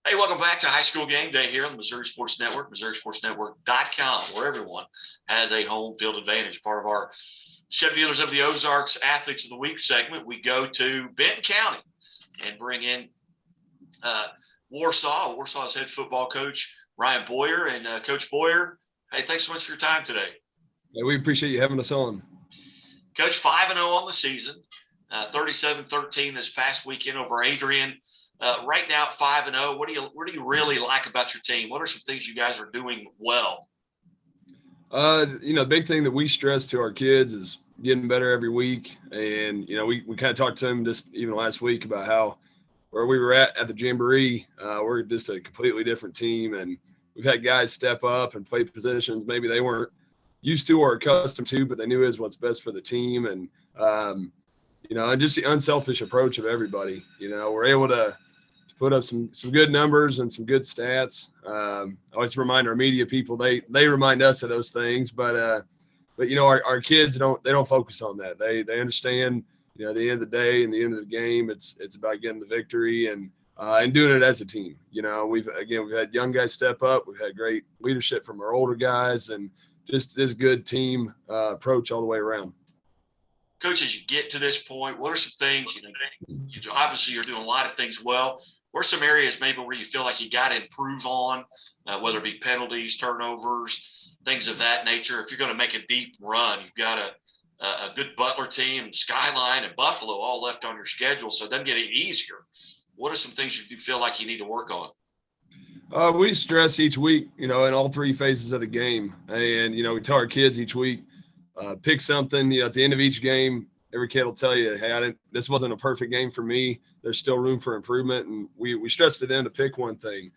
Hey, welcome back to High School Game Day here on the Missouri Sports Network, MissouriSportsNetwork.com, where everyone has a home field advantage. Part of our Chevy Dealers of the Ozarks Athletes of the Week segment, we go to Benton County and bring in Warsaw's head football coach, Ryan Boyer. And Coach Boyer, hey, thanks so much for your time today. Yeah, we appreciate you having us on. Coach, 5-0 on the season, 37-13 this past weekend over Adrian. Right now at 5-0, what do you really like about your team? What are some things you guys are doing well? Big thing that we stress to our kids is getting better every week. And, we kind of talked to them just even last week about how where we were at the Jamboree, we're just a completely different team. And we've had guys step up and play positions maybe they weren't used to or accustomed to, but they knew is what's best for the team. And, and just the unselfish approach of everybody. We're able to put up some good numbers and some good stats. I always remind our media people, they remind us of those things, but our kids don't focus on that. They understand, at the end of the day and the end of the game, it's about getting the victory and doing it as a team. We've had young guys step up. We've had great leadership from our older guys and just this good team approach all the way around. Coach, as you get to this point, what are some things, obviously you're doing a lot of things well. What are some areas maybe where you feel like you got to improve on, whether it be penalties, turnovers, things of that nature? If you're going to make a deep run, you've got a good Butler team, Skyline, and Buffalo all left on your schedule, so it doesn't get any easier. What are some things you do feel like you need to work on? We stress each week, in all three phases of the game. And, we tell our kids each week, pick something, at the end of each game. Every kid will tell you, hey, this wasn't a perfect game for me. There's still room for improvement. And we stress to them to pick one thing.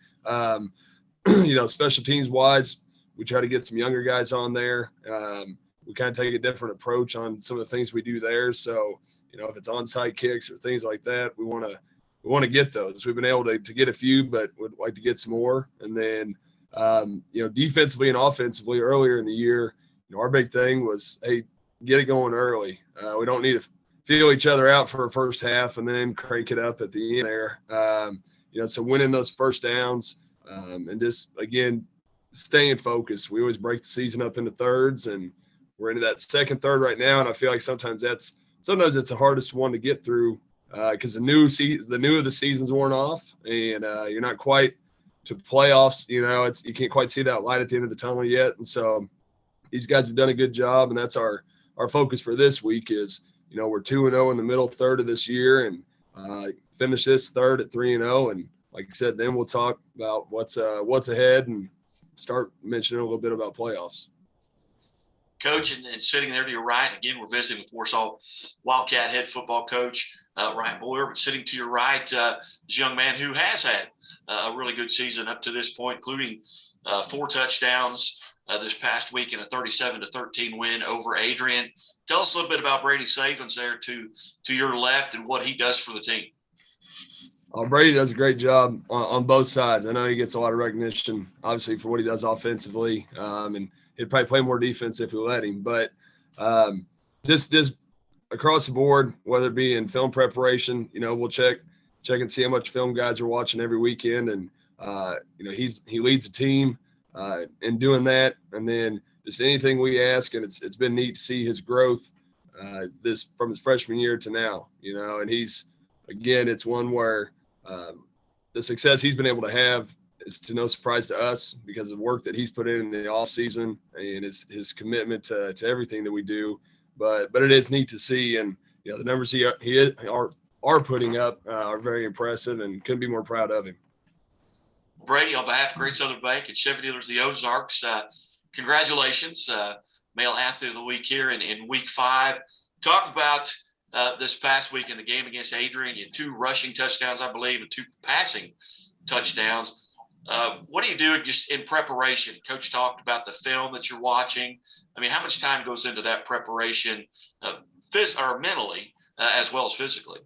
Special teams wise, we try to get some younger guys on there. We kind of take a different approach on some of the things we do there. So, if it's onside kicks or things like that, we want to get those. We've been able to get a few, but would like to get some more. And then, defensively and offensively earlier in the year, our big thing was, hey, get it going early. We don't need to feel each other out for a first half and then crank it up at the end there. So winning those first downs and just, again, staying focused. We always break the season up into thirds, and we're into that second third right now. And I feel like sometimes it's the hardest one to get through because the new of the season's worn off, and you're not quite to playoffs. You can't quite see that light at the end of the tunnel yet. And so these guys have done a good job, and that's our focus for this week is, we're 2-0 in the middle third of this year and finish this third at 3-0. And like I said, then we'll talk about what's ahead and start mentioning a little bit about playoffs. Coach, and sitting there to your right, again, we're visiting with Warsaw Wildcat head football coach Ryan Boyer. But sitting to your right is a young man who has had a really good season up to this point, including 4 touchdowns this past week in a 37-13 win over Adrian. Tell us a little bit about Brady Slavens there to your left and what he does for the team. Brady does a great job on both sides. I know he gets a lot of recognition, obviously, for what he does offensively, and he'd probably play more defense if we let him. But just across the board, whether it be in film preparation, we'll check and see how much film guys are watching every weekend, and he leads the team in doing that. And then just anything we ask, and it's been neat to see his growth this from his freshman year to now. And he's, again, it's one where the success he's been able to have is to no surprise to us because of the work that he's put in the off season and his commitment to everything that we do. But it is neat to see, and the numbers he are putting up are very impressive, and couldn't be more proud of him. Brady, on behalf of Great Southern Bank and Chevy Dealers of the Ozarks, congratulations, Male Athlete of the Week here in Week 5. Talk about this past week in the game against Adrian. You had 2 rushing touchdowns, I believe, and 2 passing touchdowns. What do you do just in preparation? Coach talked about the film that you're watching. I mean, how much time goes into that preparation, mentally as well as physically?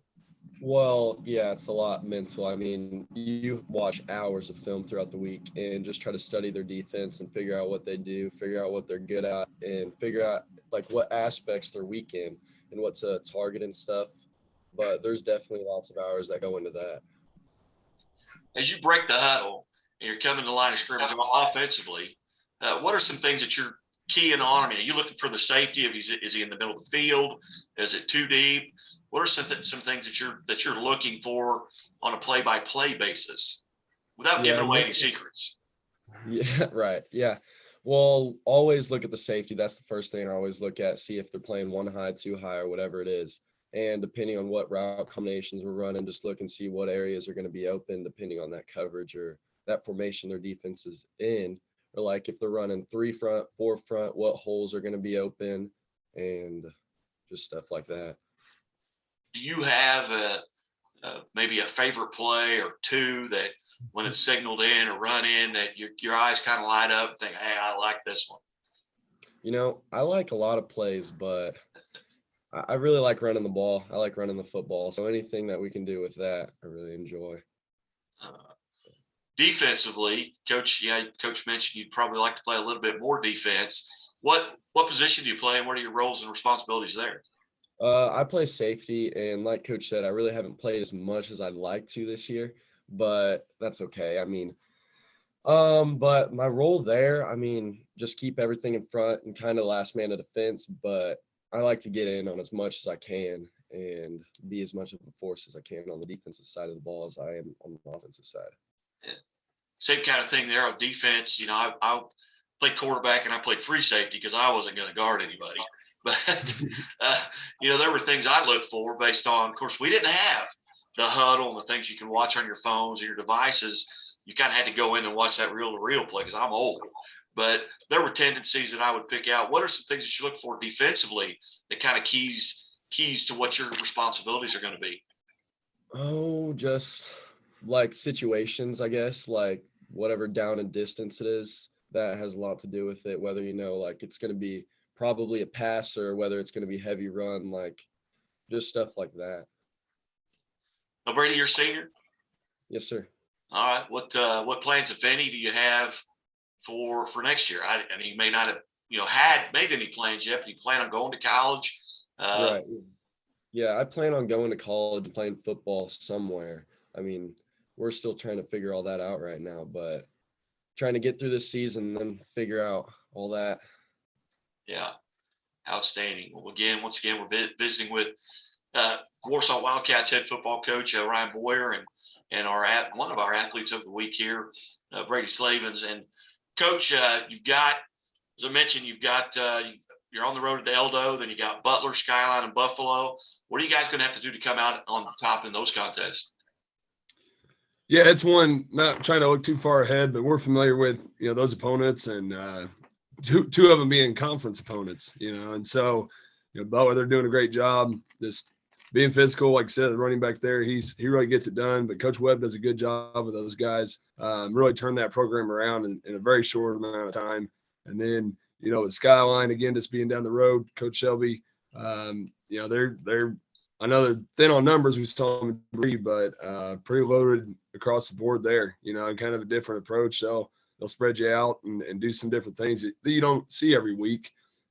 Well, yeah, it's a lot mental. I mean, you watch hours of film throughout the week and just try to study their defense and figure out what they do, figure out what they're good at, and figure out like what aspects they're weak in and what to target and stuff. But there's definitely lots of hours that go into that. as you break the huddle and you're coming to the line of scrimmage offensively, what are some things that you're keying on? I mean, are you looking for the safety? Is he in the middle of the field? Is it too deep? What are some things that you're looking for on a play-by-play basis without Yeah, giving away any secrets? yeah, right. Yeah. Well, always look at the safety. That's the first thing I always look at, see if they're playing one high, two high, or whatever it is. And depending on what route combinations we're running, just look and see what areas are going to be open depending on that coverage or that formation their defense is in. Or like if they're running 3 front, 4 front, what holes are going to be open and just stuff like that. Do you have maybe a favorite play or two that when it's signaled in or run in that your eyes kind of light up and think, hey, I like this one? I like a lot of plays, but I really like running the ball. I like running the football. So anything that we can do with that, I really enjoy. Defensively, Coach mentioned you'd probably like to play a little bit more defense. What position do you play and what are your roles and responsibilities there? I play safety, and like Coach said, I really haven't played as much as I'd like to this year, but that's okay. I mean, but my role there, I mean, just keep everything in front and kind of last man of defense, but I like to get in on as much as I can and be as much of a force as I can on the defensive side of the ball as I am on the offensive side. Yeah. Same kind of thing there on defense. I played quarterback and I played free safety because I wasn't going to guard anybody. But, there were things I looked for based on, of course, we didn't have the huddle and the things you can watch on your phones or your devices. You kind of had to go in and watch that reel-to-reel play because I'm old. But there were tendencies that I would pick out. What are some things that you look for defensively that kind of keys to what your responsibilities are going to be? Oh, just like situations, I guess, like whatever down and distance it is, that has a lot to do with it. Whether, like it's going to be probably a pass or whether it's going to be heavy run, like just stuff like that. Now, Brady, you're a senior? Yes, sir. All right. What plans, if any, do you have for next year? I mean, you may not have had made any plans yet, but you plan on going to college. Right. Yeah, I plan on going to college and playing football somewhere. I mean, we're still trying to figure all that out right now, but trying to get through this season and then figure out all that. Yeah, outstanding. Well, once again, we're visiting with Warsaw Wildcats head football coach Ryan Boyer and one of our athletes of the week here, Brady Slavens. And Coach, you've got, as I mentioned, you're on the road to Eldo, then you got Butler, Skyline, and Buffalo. What are you guys going to have to do to come out on top in those contests? Yeah, it's one, not trying to look too far ahead, but we're familiar with, those opponents and two of them being conference opponents, and so, Butler, they're doing a great job just being physical. Like I said, the running back there, he really gets it done, but Coach Webb does a good job with those guys, really turned that program around in a very short amount of time. And then, with Skyline, again, just being down the road, Coach Shelby, they're I know they're thin on numbers, we saw them in Brady, but pretty loaded across the board there, kind of a different approach. So they'll spread you out and do some different things that you don't see every week.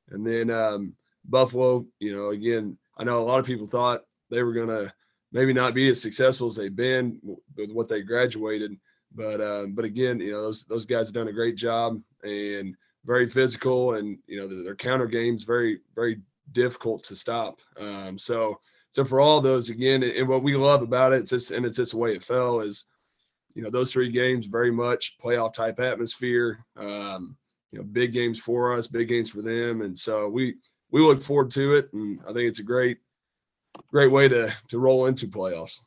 And then Buffalo, again, I know a lot of people thought they were going to maybe not be as successful as they've been with what they graduated. But again, those guys have done a great job and very physical, and, their counter game's very, very difficult to stop. So for all those, again, and what we love about it, it's just the way it fell is, those 3 games, very much playoff type atmosphere, big games for us, big games for them. And so we look forward to it. And I think it's a great way to roll into playoffs.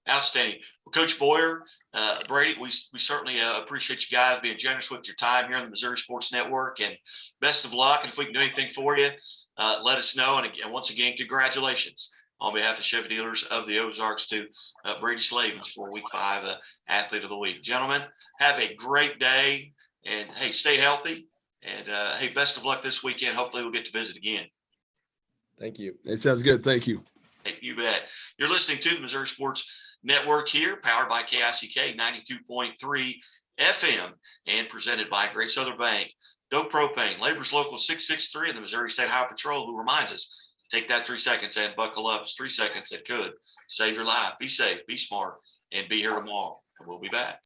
Outstanding. Well, Coach Boyer, Brady, we certainly appreciate you guys being generous with your time here on the Missouri Sports Network, and best of luck. And if we can do anything for you, let us know. And once again, congratulations on behalf of Chevy Dealers of the Ozarks to Brady Slavens for Week 5 Athlete of the Week. Gentlemen, have a great day, and, hey, stay healthy. And, hey, best of luck this weekend. Hopefully we'll get to visit again. Thank you. It sounds good. Thank you. Hey, you bet. You're listening to the Missouri Sports Network here, powered by KICK 92.3 FM and presented by Great Southern Bank. Dope Propane, Labor's Local 663 in the Missouri State Highway Patrol, who reminds us to take that 3 seconds and buckle up. It's 3 seconds that could save your life. Be safe, be smart, and be here tomorrow. and we'll be back.